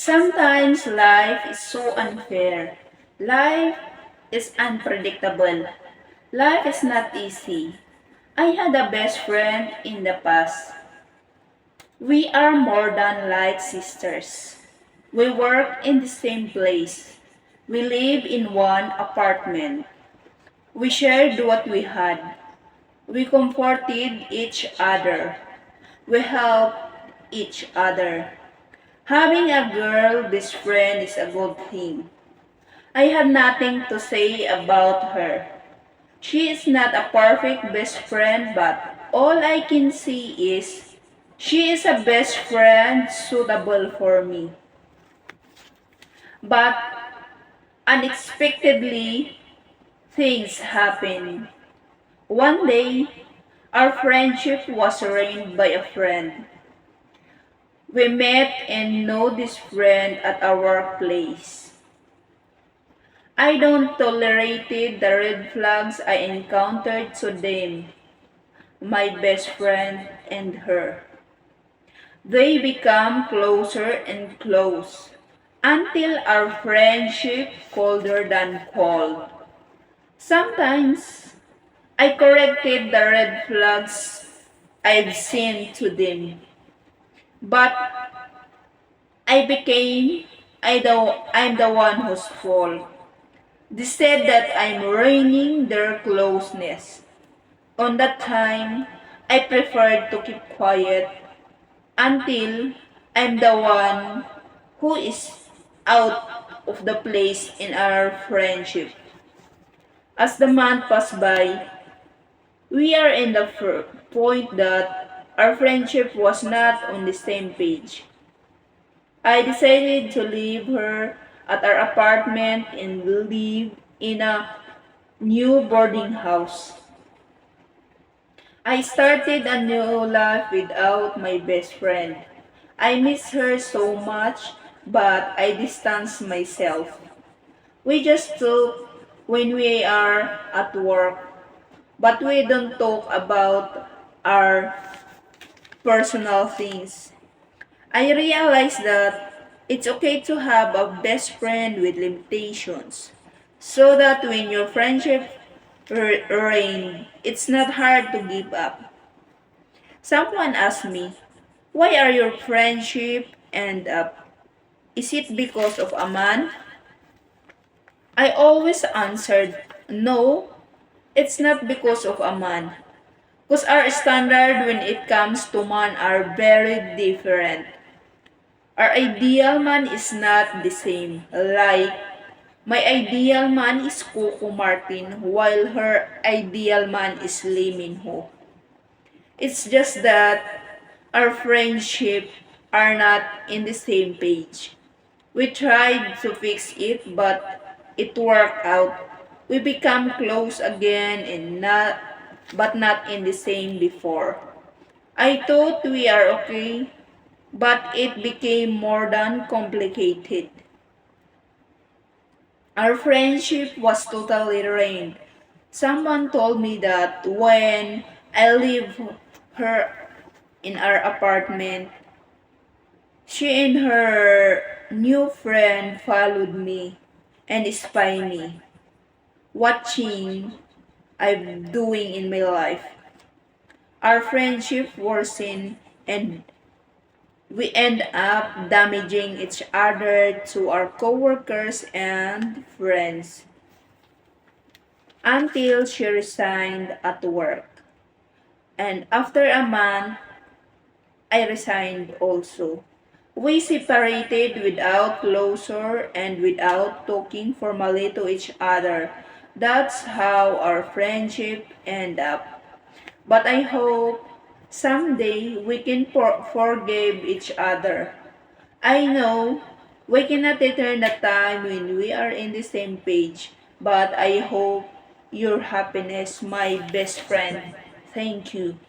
Sometimes life is so unfair. Life is unpredictable. Life is not easy. I had a best friend in the past. We are more than like sisters. We work in the same place. We live in one apartment. We shared what we had. We comforted each other. We helped each other. Having a girl best friend is a good thing. I have nothing to say about her. She is not a perfect best friend, but all I can see is she is a best friend suitable for me. But unexpectedly, things happen. One day, our friendship was ruined by a friend. We met and know this friend at our workplace. I don't tolerate the red flags I encountered to them, my best friend and her. They become closer and close until our friendship colder than cold. Sometimes I corrected the red flags I've seen to them, but I became I'm the one whose fault. They said that I'm ruining their closeness. On that time, I preferred to keep quiet until I'm the one who is out of the place in our friendship. As the month passed by, we are in the point that our friendship was not on the same page. I decided to leave her at our apartment and live in a new boarding house. I started a new life without my best friend. I miss her so much, but I distance myself. We just talk when we are at work, but we don't talk about our personal things. I realized that it's okay to have a best friend with limitations, so that when your friendship reign, it's not hard to give up. Someone asked me, why are your friendship end up? Is it because of a man? I always answered, no, it's not because of a man. Because our standard when it comes to man are very different. Our ideal man is not the same. Like, my ideal man is Coco Martin while her ideal man is Lee Min Ho. It's just that our friendship are not in the same page. We tried to fix it but it worked out. We become close again and not in the same before. I thought we are okay, but it became more than complicated. Our friendship was totally ruined. Someone told me that when I leave her in our apartment, she and her new friend followed me and spied me, watching I'm doing in my life. Our friendship worsened and we end up damaging each other to our coworkers and friends until she resigned at work. And after a month, I resigned also. We separated without closure and without talking formally to each other. That's how our friendship ended up. But I hope someday we can forgive each other. I know we cannot return the time when we are in the same page, but I hope your happiness, my best friend. Thank you.